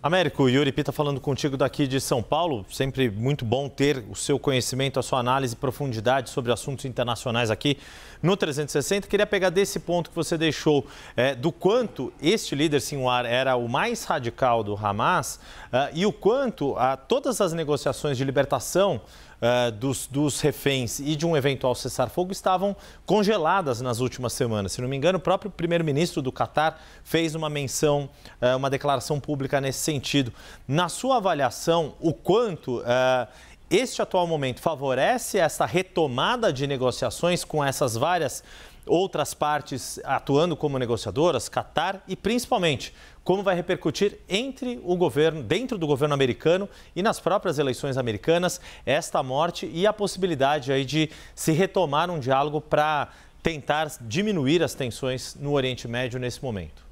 Américo, Yuri Pita falando contigo daqui de São Paulo. Sempre muito bom ter o seu conhecimento, a sua análise e profundidade sobre assuntos internacionais aqui no 360. Queria pegar desse ponto que você deixou, do quanto este líder Sinwar era o mais radical do Hamas e o quanto todas as negociações de libertação dos reféns e de um eventual cessar-fogo estavam congeladas nas últimas semanas. Se não me engano, o próprio primeiro-ministro do Catar fez uma menção, uma declaração pública nesse sentido. Na sua avaliação, o quanto este atual momento favorece essa retomada de negociações com essas várias outras partes atuando como negociadoras, Catar, e principalmente como vai repercutir entre o governo, dentro do governo americano e nas próprias eleições americanas, esta morte e a possibilidade aí de se retomar um diálogo para tentar diminuir as tensões no Oriente Médio nesse momento.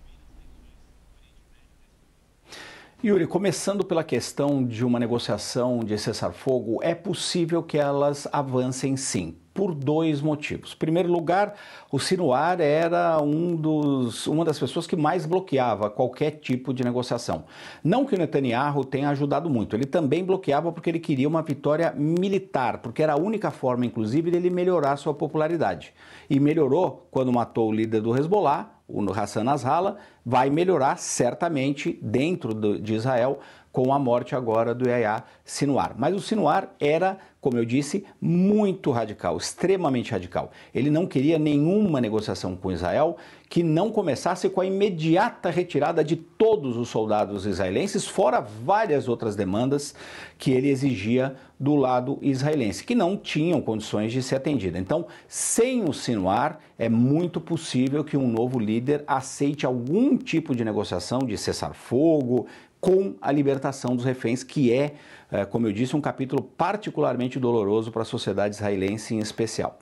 Yuri, começando pela questão de uma negociação de cessar-fogo, é possível que elas avancem sim, por dois motivos. Em primeiro lugar, o Sinwar era uma das pessoas que mais bloqueava qualquer tipo de negociação. Não que o Netanyahu tenha ajudado muito, ele também bloqueava porque ele queria uma vitória militar, porque era a única forma, inclusive, dele melhorar sua popularidade. E melhorou quando matou o líder do Hezbollah, o Hassan Nasrallah, vai melhorar certamente dentro de Israel com a morte agora do Yahya Sinwar. Mas o Sinwar era, como eu disse, muito radical, extremamente radical. Ele não queria nenhuma negociação com Israel que não começasse com a imediata retirada de todos os soldados israelenses, fora várias outras demandas que ele exigia do lado israelense, que não tinham condições de ser atendida. Então, sem o Sinwar, é muito possível que um novo líder aceite algum tipo de negociação de cessar-fogo, com a libertação dos reféns, que é, como eu disse, um capítulo particularmente doloroso para a sociedade israelense em especial.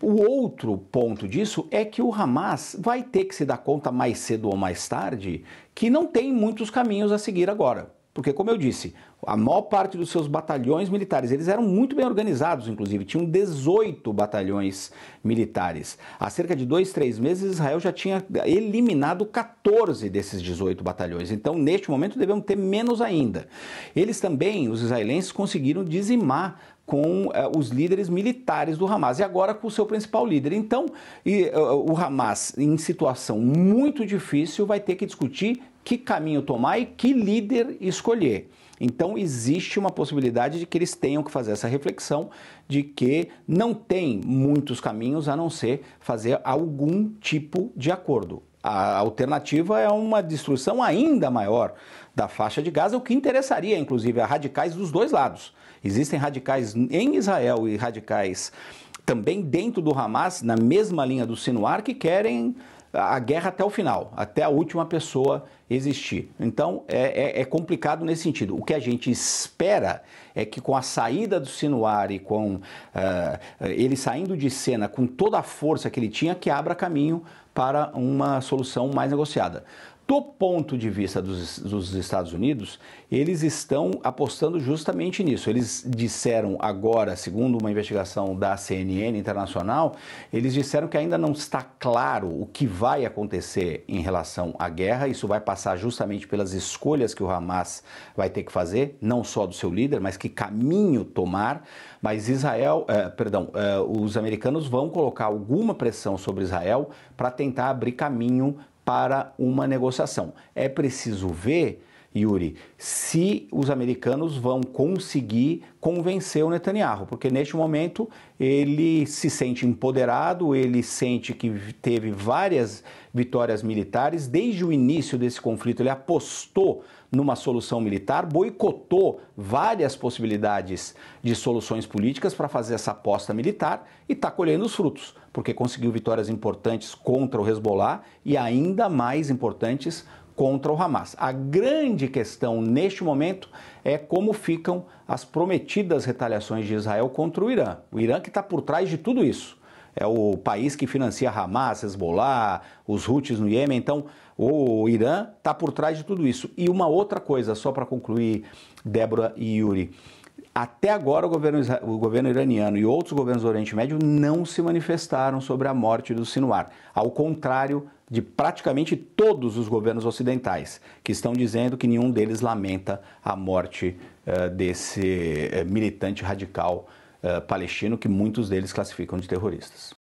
O outro ponto disso é que o Hamas vai ter que se dar conta mais cedo ou mais tarde que não tem muitos caminhos a seguir agora. Porque, como eu disse, a maior parte dos seus batalhões militares, eles eram muito bem organizados, inclusive, tinham 18 batalhões militares. Há cerca de 2, 3 meses, Israel já tinha eliminado 14 desses 18 batalhões. Então, neste momento, devemos ter menos ainda. Eles também, os israelenses, conseguiram dizimar com os líderes militares do Hamas e agora com o seu principal líder. Então, o Hamas, em situação muito difícil, vai ter que discutir que caminho tomar e que líder escolher. Então, existe uma possibilidade de que eles tenham que fazer essa reflexão de que não tem muitos caminhos a não ser fazer algum tipo de acordo. A alternativa é uma destruição ainda maior da faixa de Gaza, o que interessaria, inclusive, a radicais dos dois lados. Existem radicais em Israel e radicais também dentro do Hamas, na mesma linha do Sinwar, que querem a guerra até o final, até a última pessoa existir. Então, é complicado nesse sentido. O que a gente espera é que com a saída do Sinwar e com ele saindo de cena com toda a força que ele tinha, que abra caminho para uma solução mais negociada. Do ponto de vista dos Estados Unidos, eles estão apostando justamente nisso. Eles disseram agora, segundo uma investigação da CNN Internacional, eles disseram que ainda não está claro o que vai acontecer em relação à guerra. Isso vai passar justamente pelas escolhas que o Hamas vai ter que fazer, não só do seu líder, mas que caminho tomar. Mas os americanos vão colocar alguma pressão sobre Israel para tentar abrir caminho para uma negociação. É preciso ver, Yuri, se os americanos vão conseguir convencer o Netanyahu, porque neste momento ele se sente empoderado, ele sente que teve várias vitórias militares, desde o início desse conflito ele apostou numa solução militar, boicotou várias possibilidades de soluções políticas para fazer essa aposta militar e está colhendo os frutos, porque conseguiu vitórias importantes contra o Hezbollah e ainda mais importantes contra o Hamas. A grande questão neste momento é como ficam as prometidas retaliações de Israel contra o Irã. O Irã que está por trás de tudo isso. É o país que financia Hamas, Hezbollah, os Houthis no Iêmen. Então, o Irã está por trás de tudo isso. E uma outra coisa, só para concluir, Débora e Yuri. Até agora, o governo iraniano e outros governos do Oriente Médio não se manifestaram sobre a morte do Sinwar. Ao contrário de praticamente todos os governos ocidentais, que estão dizendo que nenhum deles lamenta a morte desse militante radical palestino, que muitos deles classificam de terroristas.